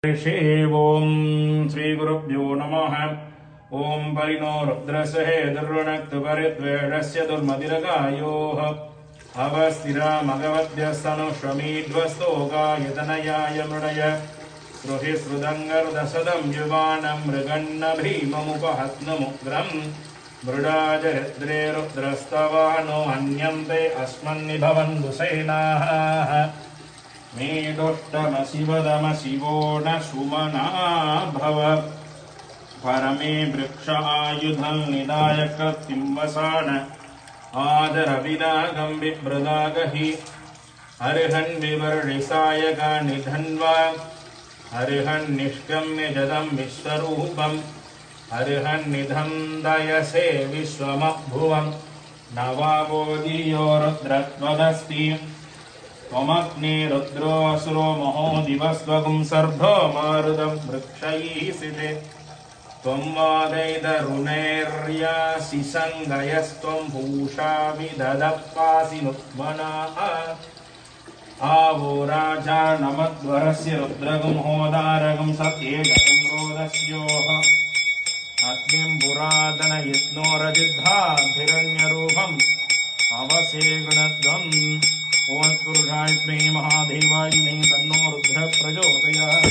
ओम श्री गुरुभ्यो नमः। ओम परिणो रुद्रस्य दुर्वणक्तु परिद्वेषस्य दुर्मतिरगायोः अवस्थिरामगवद्यस्तनुष्वमीध्वस्तोकायतनयाय मृडय श्रुहि श्रुदङ्गरुदसदं युवानं मृगन्न भीममुपहत्नुमुग्रम् मृडाजरिद्रे रुद्रस्तवानो हन्यन्ते अस्मन्निभवन्तु सेनाः मेदुष्टमशिवदमशिवो न सुमना भव परमे वृक्ष आयुधं निदाय कृत्तिं वसान आदरविनागं विभ्रदागहि अर्हन् विवर्णिसायकानिधन्वा अर्हन् निष्कम्य जदं विश्वरूपम् अर्हन् निधन्दयसे विश्वमभुवं नवावोदीयो रुद्रत्वदस्ति त्वमग्ने रुद्रो असुरो महो दिवस्त्वगुं सर्भो मारुदं वृक्षैसिते त्वं वादैदरुणैर्यासि सङ्गयस्त्वं पूषा विदधपासि नुत्मनाः आवो राजा नमद्वरस्य रुद्रगुं होदारगं सत्येदं रोदस्योः अग्निं पुरातनयत्नोरजिद्धाभिरण्यरूपम् अवसे गुणद्वम् ओम पुरुषाय महादेवाय तन्नो रुद्र प्रचोदयात्।